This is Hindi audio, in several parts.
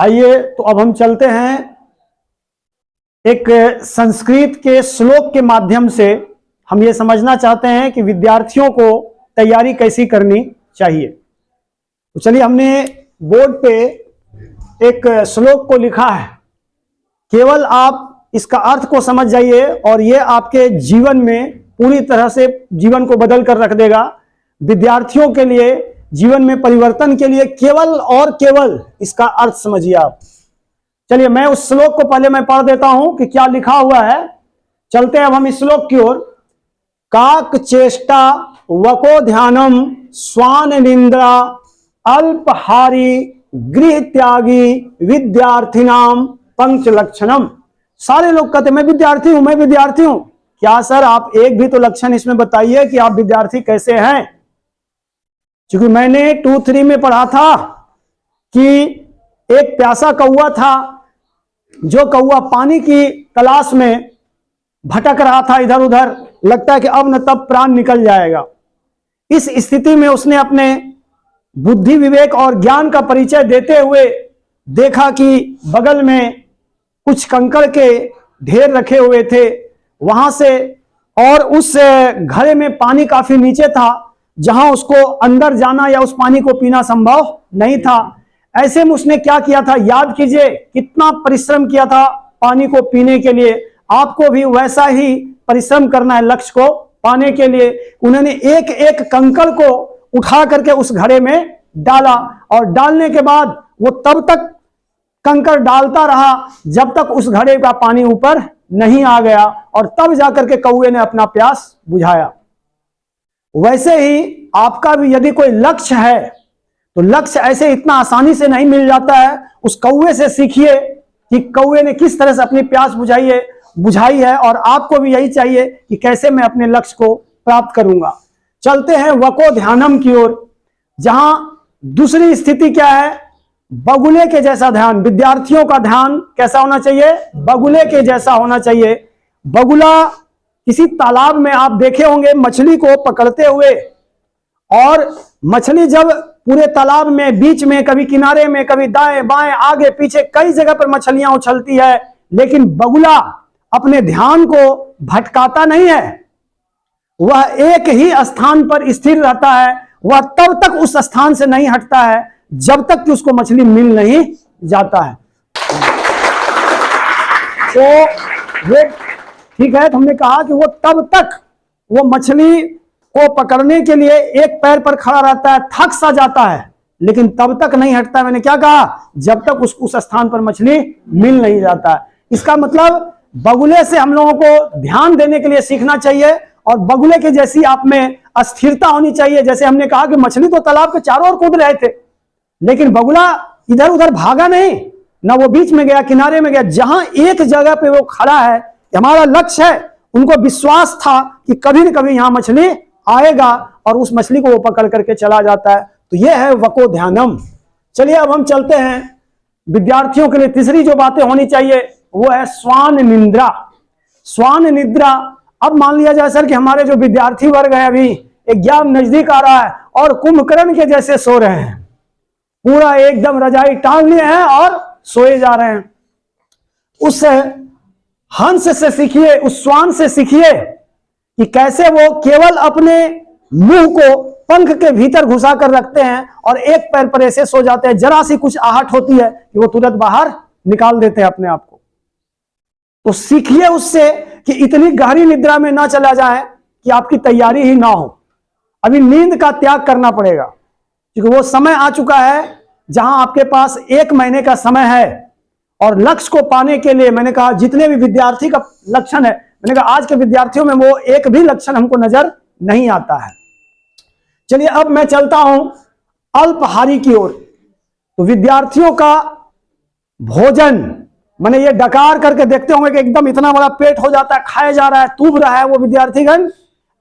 आइए तो अब हम चलते हैं एक संस्कृत के श्लोक के माध्यम से। हम ये समझना चाहते हैं कि विद्यार्थियों को तैयारी कैसी करनी चाहिए। तो चलिए, हमने बोर्ड पे एक श्लोक को लिखा है, केवल आप इसका अर्थ को समझ जाइए और ये आपके जीवन में पूरी तरह से जीवन को बदल कर रख देगा। विद्यार्थियों के लिए जीवन में परिवर्तन के लिए केवल और केवल इसका अर्थ समझिए आप। चलिए, मैं उस श्लोक को पहले मैं पढ़ देता हूं कि क्या लिखा हुआ है। चलते हैं अब हम इस श्लोक की ओर। काक चेष्टा वको ध्यानम स्वान निंद्रा अल्पहारी गृह त्यागी विद्यार्थिनाम पंच लक्षणम। सारे लोग कहते मैं विद्यार्थी हूं, मैं विद्यार्थी हूं। क्या सर, आप एक भी तो लक्षण इसमें बताइए कि आप विद्यार्थी कैसे हैं। क्योंकि मैंने 2-3 में पढ़ा था कि एक प्यासा कौवा था, जो कौवा पानी की तलाश में भटक रहा था इधर उधर, लगता है कि अब न तब प्राण निकल जाएगा। इस स्थिति में उसने अपने बुद्धि विवेक और ज्ञान का परिचय देते हुए देखा कि बगल में कुछ कंकड़ के ढेर रखे हुए थे वहां से, और उस घड़े में पानी काफी नीचे था जहां उसको अंदर जाना या उस पानी को पीना संभव नहीं था। ऐसे में उसने क्या किया था, याद कीजिए कितना परिश्रम किया था पानी को पीने के लिए। आपको भी वैसा ही परिश्रम करना है लक्ष्य को पाने के लिए। उन्होंने एक एक कंकड़ को उठा करके उस घड़े में डाला, और डालने के बाद वो तब तक कंकड़ डालता रहा जब तक उस घड़े का पानी ऊपर नहीं आ गया, और तब जाकर के कौवे ने अपना प्यास बुझाया। वैसे ही आपका भी यदि कोई लक्ष्य है तो लक्ष्य ऐसे इतना आसानी से नहीं मिल जाता है। उस कौवे से सीखिए कि कौवे ने किस तरह से अपनी प्यास बुझाई है, और आपको भी यही चाहिए कि कैसे मैं अपने लक्ष्य को प्राप्त करूंगा। चलते हैं वको ध्यानम की ओर, जहां दूसरी स्थिति क्या है, बगुले के जैसा ध्यान। विद्यार्थियों का ध्यान कैसा होना चाहिए, बगुले के जैसा होना चाहिए। बगुला किसी तालाब में आप देखे होंगे मछली को पकड़ते हुए, और मछली जब पूरे तालाब में बीच में, कभी किनारे में, कभी दाएं बाएं आगे पीछे कई जगह पर मछलियां उछलती है, लेकिन बगुला अपने ध्यान को भटकाता नहीं है। वह एक ही स्थान पर स्थिर रहता है। वह तब तक उस स्थान से नहीं हटता है जब तक कि उसको मछली मिल नहीं जाता है। तो वो ठीक है, तो हमने कहा कि वो तब तक वो मछली को पकड़ने के लिए एक पैर पर खड़ा रहता है, थक सा जाता है, लेकिन तब तक नहीं हटता है। मैंने क्या कहा, जब तक उस स्थान पर मछली मिल नहीं जाता है। इसका मतलब बगुले से हम लोगों को ध्यान देने के लिए सीखना चाहिए, और बगुले के जैसी आप में अस्थिरता होनी चाहिए। जैसे हमने कहा कि मछली तो तालाब के चारों ओर कूद रहे थे, लेकिन बगुला इधर उधर भागा नहीं, ना वो बीच में गया, किनारे में गया। जहां एक जगह पे वो खड़ा है, हमारा लक्ष्य है, उनको विश्वास था कि कभी न कभी यहां मछली आएगा, और उस मछली को वो पकड़ करके चला जाता है। तो ये है वको ध्यानम। चलिए अब हम चलते हैं विद्यार्थियों के लिए तीसरी जो बातें होनी चाहिए वो है स्वान निद्रा। स्वान निद्रा, अब मान लिया जाए सर कि हमारे जो विद्यार्थी वर्ग है, अभी एग्जाम नजदीक आ रहा है और कुंभकर्ण के जैसे सो रहे हैं, पूरा एकदम रजाई टांग लिए हैं और सोए जा रहे हैं। उस हंस से सीखिए, उस श्वान से सीखिए कि कैसे वो केवल अपने मुंह को पंख के भीतर घुसा कर रखते हैं और एक पैर पर ऐसे सो जाते हैं। जरा सी कुछ आहट होती है कि वो तुरंत बाहर निकाल देते हैं अपने आप को। तो सीखिए उससे कि इतनी गहरी निद्रा में ना चला जाए कि आपकी तैयारी ही ना हो। अभी नींद का त्याग करना पड़ेगा, क्योंकि वो समय आ चुका है जहां आपके पास 1 महीने का समय है, और लक्ष्य को पाने के लिए मैंने कहा जितने भी विद्यार्थी का लक्षण है, मैंने कहा आज के विद्यार्थियों में वो एक भी लक्षण हमको नजर नहीं आता है। चलिए अब मैं चलता हूं अल्पहारी की ओर। तो विद्यार्थियों का भोजन, मैंने ये डकार करके देखते होंगे कि एकदम इतना बड़ा पेट हो जाता है, खाया जा रहा है, तूब रहा है वो विद्यार्थीगण,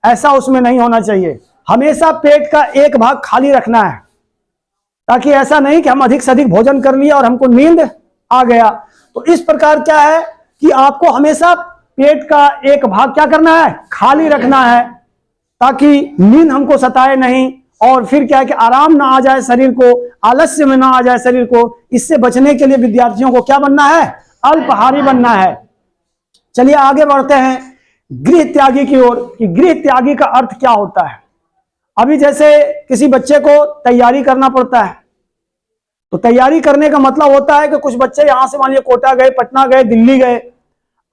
ऐसा उसमें नहीं होना चाहिए। हमेशा पेट का एक भाग खाली रखना है, ताकि ऐसा नहीं कि हम अधिक से अधिक भोजन कर लिया और हमको नींद आ गया। तो इस प्रकार क्या है कि आपको हमेशा पेट का एक भाग क्या करना है, खाली रखना है, ताकि नींद हमको सताए नहीं और फिर क्या है कि आराम ना आ जाए शरीर को, आलस्य में ना आ जाए शरीर को। इससे बचने के लिए विद्यार्थियों को क्या बनना है? अल्पाहारी बनना है। चलिए आगे बढ़ते हैं गृह त्यागी की ओर कि गृह त्यागी का अर्थ क्या होता है। अभी जैसे किसी बच्चे को तैयारी करना पड़ता है, तो तैयारी करने का मतलब होता है कि कुछ बच्चे यहां से मान लीजिए कोटा गए, पटना गए, दिल्ली गए।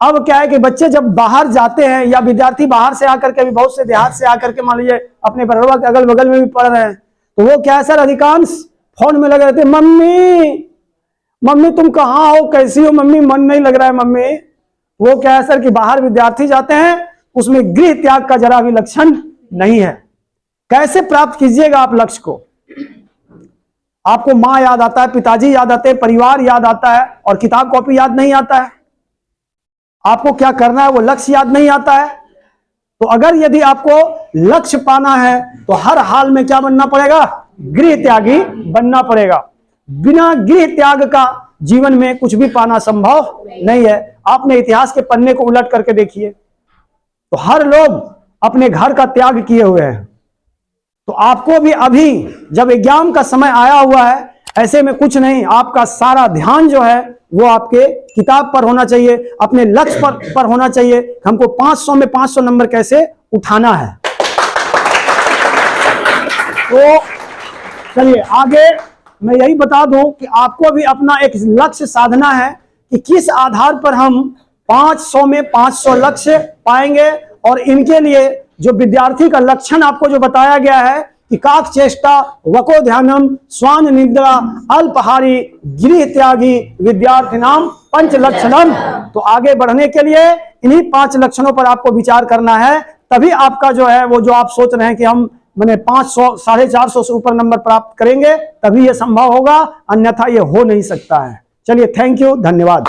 अब क्या है कि बच्चे जब बाहर जाते हैं या विद्यार्थी बाहर से आकर के, भी बहुत से देहात से आकर के मान लीजिए अपने बरड़वा के अगल बगल में भी पढ़ रहे हैं, तो वो क्या है सर, अधिकांश फोन में लगे रहते हैं। मम्मी मम्मी तुम कहाँ हो, कैसी हो मम्मी, मन नहीं लग रहा है मम्मी। वो क्या है सर कि बाहर विद्यार्थी जाते हैं, उसमें गृह त्याग का जरा भी लक्षण नहीं है। कैसे प्राप्त कीजिएगा आप लक्ष्य को? आपको माँ याद आता है, पिताजी याद आते हैं, परिवार याद आता है, और किताब कॉपी याद नहीं आता है। आपको क्या करना है वो लक्ष्य याद नहीं आता है। तो अगर यदि आपको लक्ष्य पाना है तो हर हाल में क्या बनना पड़ेगा? गृह त्यागी बनना पड़ेगा। बिना गृह त्याग का जीवन में कुछ भी पाना संभव नहीं है। आपने इतिहास के पन्ने को उलट करके देखिए तो हर लोग अपने घर का त्याग किए हुए हैं। तो आपको भी अभी जब एग्जाम का समय आया हुआ है, ऐसे में कुछ नहीं, आपका सारा ध्यान जो है वो आपके किताब पर होना चाहिए, अपने लक्ष्य पर होना चाहिए। हमको 500 में 500 नंबर कैसे उठाना है। तो चलिए आगे मैं यही बता दूं कि आपको भी अपना एक लक्ष्य साधना है कि किस आधार पर हम 500 में 500 लक्ष्य पाएंगे। और इनके लिए जो विद्यार्थी का लक्षण आपको जो बताया गया है कि काक चेष्टा, वको ध्यानम, स्वान निद्रा, अल्पहारी, गृह त्यागी, विद्यार्थी नाम पंच लक्षणम। तो आगे बढ़ने के लिए इन्हीं 5 लक्षणों पर आपको विचार करना है, तभी आपका जो है वो जो आप सोच रहे हैं कि हम मैंने 500 450 से ऊपर नंबर प्राप्त करेंगे, तभी ये संभव होगा, अन्यथा ये हो नहीं सकता है। चलिए थैंक यू, धन्यवाद।